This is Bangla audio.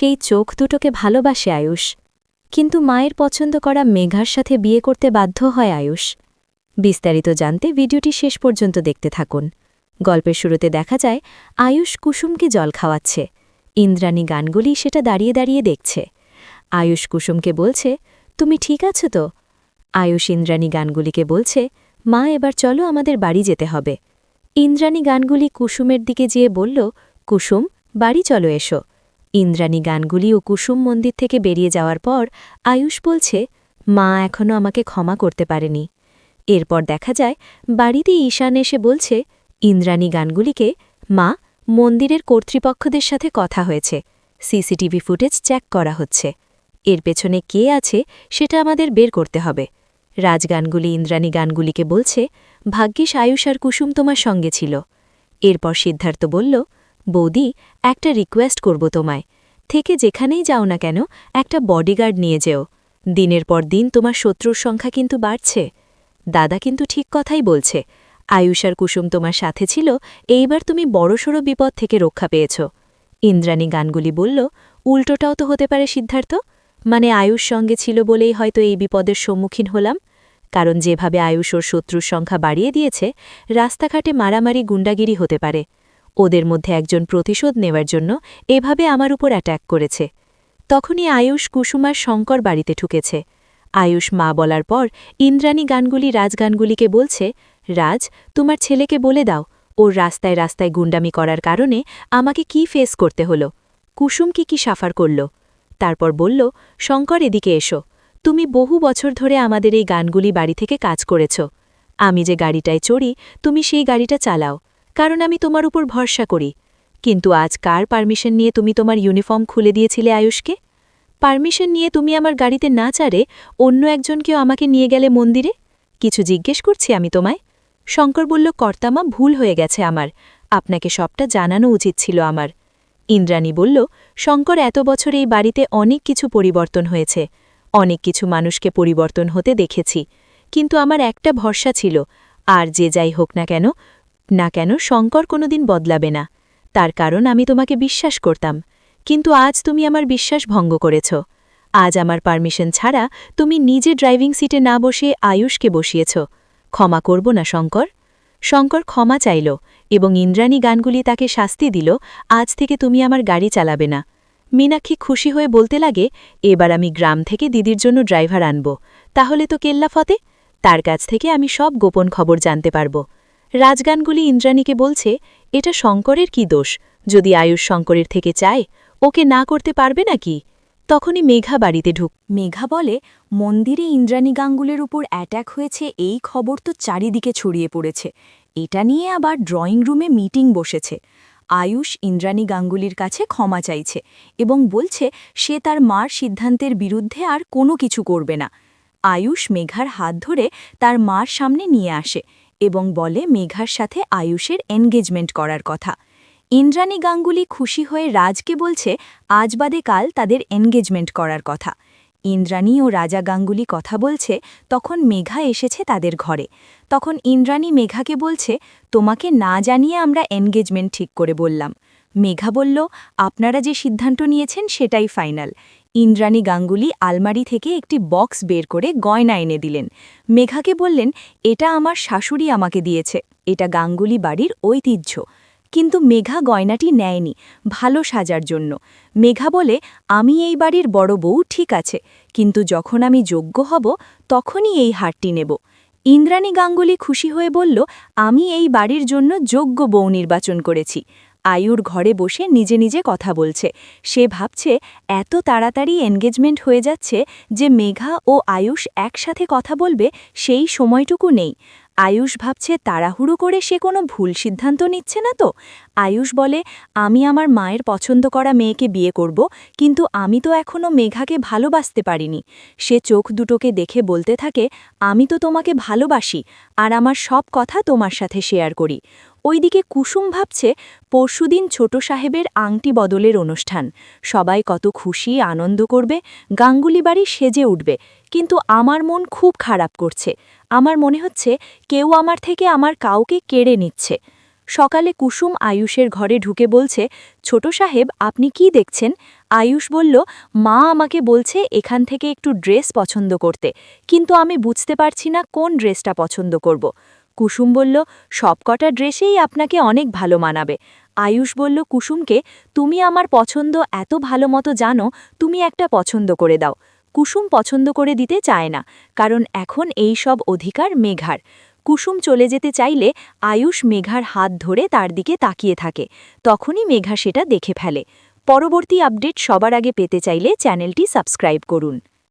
সেই চোখ দুটোকে ভালোবাসে আয়ুষ, কিন্তু মায়ের পছন্দ করা মেঘার সাথে বিয়ে করতে বাধ্য হয় আয়ুষ। বিস্তারিত জানতে ভিডিওটি শেষ পর্যন্ত দেখতে থাকুন। গল্পের শুরুতে দেখা যায় আয়ুষ কুসুমকে জল খাওয়াচ্ছে। ইন্দ্রাণী গানগুলি সেটা দাঁড়িয়ে দাঁড়িয়ে দেখছে। আয়ুষ কুসুমকে বলছে, তুমি ঠিক আছো তো? আয়ুষ ইন্দ্রাণী গানগুলিকে বলছে, মা এবার চলো আমাদের বাড়ি যেতে হবে। ইন্দ্রাণী গানগুলি কুসুমের দিকে যেয়ে বলল, কুসুম বাড়ি চলো এসো। ইন্দ্রাণী গানগুলি ও কুসুম মন্দির থেকে বেরিয়ে যাওয়ার পর আয়ুষ বলছে, মা এখনও আমাকে ক্ষমা করতে পারেনি। এরপর দেখা যায় বাড়িতে ঈশান এসে বলছে ইন্দ্রাণী গানগুলিকে, মা মন্দিরের কর্তৃপক্ষদের সাথে কথা হয়েছে, সিসিটিভি ফুটেজ চেক করা হচ্ছে। এর পেছনে কে আছে সেটা আমাদের বের করতে হবে। রাজগানগুলি ইন্দ্রাণী গানগুলিকে বলছে, ভাগ্যিস আয়ুষ আর কুসুম তোমার সঙ্গে ছিল। এরপর সিদ্ধার্থ বলল, বৌদি একটা রিকোয়েস্ট করব তোমায়, থেকে যেখানেই যাও না কেন একটা বডিগার্ড নিয়ে যেও। দিনের পর দিন তোমার শত্রুর সংখ্যা কিন্তু বাড়ছে। দাদা কিন্তু ঠিক কথাই বলছে, আয়ুষ আর কুসুম তোমার সাথে ছিল, এইবার তুমি বড়সড় বিপদ থেকে রক্ষা পেয়েছ। ইন্দ্রাণী গানগুলি বলল, উল্টোটাও তো হতে পারে সিদ্ধার্থ, মানে আয়ুষ সঙ্গে ছিল বলেই হয়তো এই বিপদের সম্মুখীন হলাম। কারণ যেভাবে আয়ুষ ওর শত্রুর সংখ্যা বাড়িয়ে দিয়েছে, রাস্তাঘাটে মারামারি গুন্ডাগিরি হতে পারে। ওদের মধ্যে একজন প্রতিশোধ নেওয়ার জন্য এভাবে আমার উপর অ্যাট্যাক করেছে। তখনই আয়ুষ কুসুমার শঙ্কর বাড়িতে ঠুকেছে। আয়ুষ মা বলার পর ইন্দ্রাণী গানগুলি রাজগানগুলিকে বলছে, রাজ তোমার ছেলেকে বলে দাও ওর রাস্তায় রাস্তায় গুন্ডামি করার কারণে আমাকে কি ফেস করতে হলো, কুসুম কি সাফার করল। তারপর বলল, শঙ্কর এদিকে এসো, তুমি বহু বছর ধরে আমাদের এই গানগুলি বাড়ি থেকে কাজ করেছ। আমি যে গাড়িটায় চড়ি তুমি সেই গাড়িটা চালাও, কারণ আমি তোমার উপর ভরসা করি। কিন্তু আজ কার পারমিশন নিয়ে তুমি তোমার ইউনিফর্ম খুলে দিয়েছিলে আয়ুষকে? পারমিশন নিয়ে তুমি আমার গাড়িতে না চারে অন্য একজনকেও আমাকে নিয়ে গেলে মন্দিরে? কিছু জিজ্ঞেস করছি আমি তোমায়? শঙ্কর বলল, কর্তামা ভুল হয়ে গেছে আমার, আপনাকে সবটা জানানো উচিত ছিল আমার। ইন্দ্রাণী বলল, শঙ্কর এত বছর এই বাড়িতে অনেক কিছু পরিবর্তন হয়েছে, অনেক কিছু মানুষকে পরিবর্তন হতে দেখেছি, কিন্তু আমার একটা ভরসা ছিল, আর যে যাই হোক না কেন শঙ্কর কোনোদিন বদলাবে না। তার কারণ আমি তোমাকে বিশ্বাস করতাম, কিন্তু আজ তুমি আমার বিশ্বাস ভঙ্গ করেছ। আজ আমার পারমিশন ছাড়া তুমি নিজে ড্রাইভিং সিটে না বসে আয়ুষকে বসিয়েছ। ক্ষমা করব না শঙ্কর। শঙ্কর ক্ষমা চাইল এবং ইন্দ্রাণী গানগুলি তাকে শাস্তি দিল, আজ থেকে তুমি আমার গাড়ি চালাবে না। মীনাক্ষী খুশি হয়ে বলতে লাগে, এবার আমি গ্রাম থেকে দিদির জন্য ড্রাইভার আনব, তাহলে তো কেল্লা ফতে, তার কাছ থেকে আমি সব গোপন খবর জানতে পারব। রাজগানগুলি ইন্দ্রাণীকে বলছে, এটা শঙ্করের কি দোষ, যদি আয়ুষ শঙ্করের থেকে চায়, ওকে না করতে পারবে নাকি? তখনই মেঘা বাড়িতে মেঘা বলে, মন্দিরে ইন্দ্রাণী গাঙ্গুলের উপর অ্যাট্যাক হয়েছে এই খবর তো চারিদিকে ছড়িয়ে পড়েছে, এটা নিয়ে আবার ড্রয়িং রুমে মিটিং বসেছে। আয়ুষ ইন্দ্রাণী গাঙ্গুলির কাছে ক্ষমা চাইছে এবং বলছে সে তার মার সিদ্ধান্তের বিরুদ্ধে আর কোনো কিছু করবে না। আয়ুষ মেঘার হাত ধরে তার মার সামনে নিয়ে আসে এবং বলে মেঘার সাথে আয়ুষের এনগেজমেন্ট করার কথা। ইন্দ্রাণী গাঙ্গুলি খুশি হয়ে রাজকে বলছে আজ বাদে কাল তাদের এনগেজমেন্ট করার কথা। ইন্দ্রাণী ও রাজা গাঙ্গুলি কথা বলছে, তখন মেঘা এসেছে তাদের ঘরে। তখন ইন্দ্রাণী মেঘাকে বলছে, তোমাকে না জানিয়ে আমরা এনগেজমেন্ট ঠিক করে বললাম। মেঘা বলল, আপনারা যে সিদ্ধান্ত নিয়েছেন সেটাই ফাইনাল। ইন্দ্রাণী গাঙ্গুলি আলমারি থেকে একটি বক্স বের করে গয়না এনে দিলেন। মেঘাকে বললেন, এটা আমার শাশুড়ি আমাকে দিয়েছে, এটা গাঙ্গুলি বাড়ির ঐতিহ্য। কিন্তু মেঘা গয়নাটি নেয়নি, ভালো সাজার জন্য। মেঘা বলে, আমি এই বাড়ির বড় বউ ঠিক আছে, কিন্তু যখন আমি যোগ্য হব তখনই এই হারটি নেব। ইন্দ্রাণী গাঙ্গুলি খুশি হয়ে বলল, আমি এই বাড়ির জন্য যোগ্য বউ নির্বাচন করেছি। আয়ুর ঘরে বসে নিজে নিজে কথা বলছে। সে ভাবছে এত তাড়াতাড়ি এনগেজমেন্ট হয়ে যাচ্ছে যে মেঘা ও আয়ুষ একসাথে কথা বলবে সেই সময়টুকু নেই। আয়ুষ ভাবছে তাড়াহুড়ো করে সে কোনো ভুল সিদ্ধান্ত নিচ্ছে না তো। আয়ুষ বলে, আমি আমার মায়ের পছন্দ করা মেয়েকে বিয়ে করব, কিন্তু আমি তো এখনও মেঘাকে ভালোবাসতে পারিনি। সে চোখ দুটোকে দেখে বলতে থাকে, আমি তো তোমাকে ভালোবাসি আর আমার সব কথা তোমার সাথে শেয়ার করি। ওইদিকে কুসুম ভাবছে পরশুদিন ছোট সাহেবের আংটি বদলের অনুষ্ঠান, সবাই কত খুশি আনন্দ করবে, গাঙ্গুলি বাড়ি সেজে উঠবে, কিন্তু আমার মন খুব খারাপ করছে। আমার মনে হচ্ছে কেউ আমার থেকে আমার কাউকে কেড়ে নিচ্ছে। সকালে কুসুম আয়ুষের ঘরে ঢুকে বলছে, ছোট সাহেব আপনি কি দেখছেন? আয়ুষ বলল, মা আমাকে বলছে এখান থেকে একটু ড্রেস পছন্দ করতে, কিন্তু আমি বুঝতে পারছি না কোন ড্রেসটা পছন্দ করব। কুসুম বলল, সবকটা ড্রেসেই আপনাকে অনেক ভালো মানাবে। আয়ুষ বলল কুসুমকে, তুমি আমার পছন্দ এত ভালো মতো জানো, তুমি একটা পছন্দ করে দাও। কুসুম পছন্দ করে দিতে চায় না, কারণ এখন এই সব অধিকার মেঘার। কুসুম চলে যেতে চাইলে আয়ুষ মেঘার হাত ধরে তার দিকে তাকিয়ে থাকে, তখনই মেঘা সেটা দেখে ফেলে। পরবর্তী আপডেট সবার আগে পেতে চাইলে চ্যানেলটি সাবস্ক্রাইব করুন।